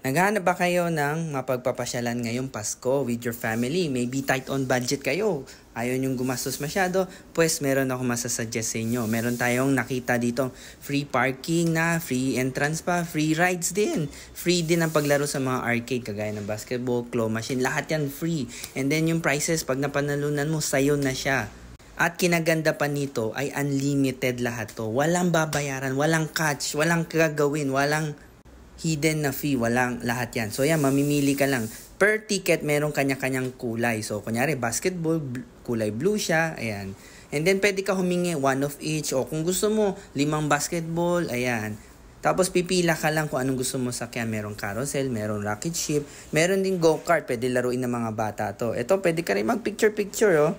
Naghahanap ba kayo ng mapagpapasyalan ngayong Pasko with your family? Maybe tight on budget kayo. Ayaw nyong gumastos masyado? Pues meron ako masasuggest sa inyo. Meron tayong nakita dito free parking na, free entrance pa, free rides din. Free din ang paglaro sa mga arcade kagaya ng basketball, claw machine. Lahat yan free. And then yung prices, pag napanalunan mo, sayo na siya. At kinaganda pa nito ay unlimited lahat to. Walang babayaran, walang catch, walang gagawin, walang hidden na fee, walang lahat yan. So yan, mamimili ka lang. Per ticket, merong kanya-kanyang kulay. So, kunyari, basketball, kulay blue siya, ayan. And then, pwede ka humingi one of each. O kung gusto mo, 5 basketball, ayan. Tapos, pipila ka lang kung anong gusto mo sakyan. Merong carousel, merong rocket ship, meron din go-kart. Pwede laruin ng mga bata to. Ito, pwede ka rin mag-picture-picture, oh.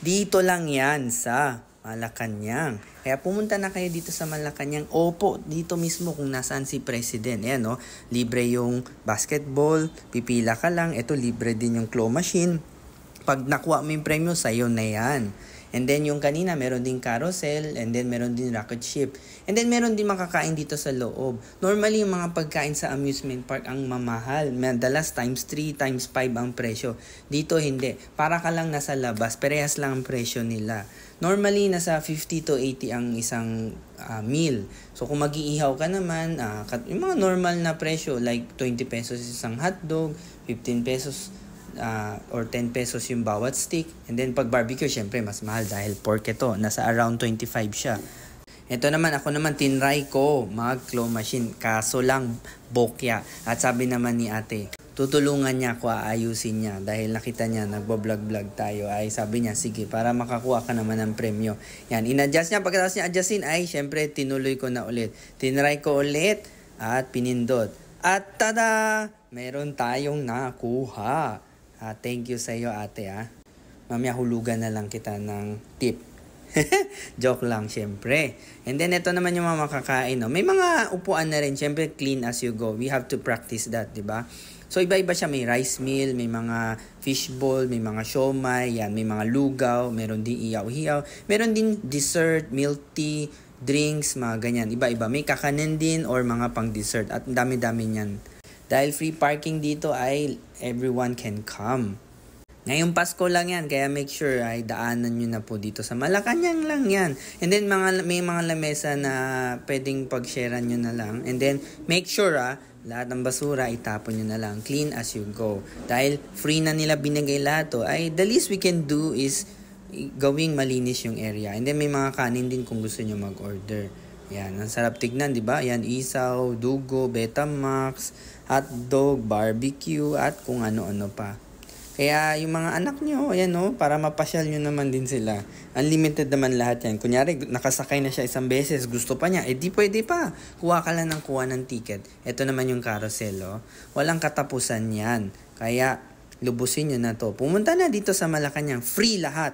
Dito lang yan sa Malacanang. Kaya pumunta na kayo dito sa Malacanang. Opo, dito mismo kung nasaan si President. Ayan, no? Libre yung basketball, pipila ka lang. Ito, libre din yung claw machine. Pag nakuha mo yung premyo, sa'yo na yan. And then yung kanina, meron din carousel, and then meron din rocket ship. And then meron din makakain dito sa loob. Normally, yung mga pagkain sa amusement park ang mamahal. Madalas times 3, times 5 ang presyo. Dito hindi. Para ka lang nasa labas, parehas lang ang presyo nila. Normally, nasa 50 to 80 ang isang meal. So kung mag-iihaw ka naman, yung mga normal na presyo, like 20 pesos isang hotdog, 15 pesos or 10 pesos yung bawat stick. And then pag barbecue, syempre mas mahal dahil pork ito. Nasa around 25 siya. Ito naman, ako naman tinry ko mag-claw machine. Kaso lang, bokya. At sabi naman ni ate, tutulungan niya ako, aayusin niya. Dahil nakita niya, nagbablog-vlog tayo. Ay sabi niya, sige, para makakuha ka naman ng premyo. Yan, in-adjust niya. Pagkatapos niya adjustin, ay syempre tinuloy ko na ulit. Tinry ko ulit at pinindot. At tada! Meron tayong nakuha. Thank you sa iyo ate Mamaya hulugan na lang kita ng tip. Joke lang syempre. And then ito naman yung mga makakain. No? May mga upuan na rin. Syempre clean as you go. We have to practice that, di ba? So iba-iba siya. May rice meal, may mga fishball, may mga siomay, yan, may mga lugaw, meron din iyaw-hiyaw, meron din dessert, milk tea, drinks, mga ganyan. Iba-iba. May kakanin din or mga pang dessert. At dami-dami niyan. Dahil free parking dito ay everyone can come. Ngayong Pasko lang yan, kaya make sure ay daanan nyo na po dito sa Malacanang lang yan. And then may mga lamesa na pwedeng pag-sharean nyo na lang. And then make sure lahat ng basura itapon nyo na lang. Clean as you go. Dahil free na nila binigay lahat to, ay the least we can do is gawing malinis yung area. And then may mga kanin din kung gusto nyo mag-order. Yan, ang sarap tignan, di ba? Yan, isaw, dugo, Betamax, hotdog, barbecue, at kung ano-ano pa. Kaya yung mga anak nyo, ayan para mapasyal nyo naman din sila. Unlimited naman lahat yan. Kunyari, nakasakay na siya isang beses, gusto pa niya, di pwede pa. Kuha ka lang ng kuha ng ticket. Ito naman yung carousel, Walang katapusan yan. Kaya, lubusin nyo na to. Pumunta na dito sa Malacanang. Free lahat.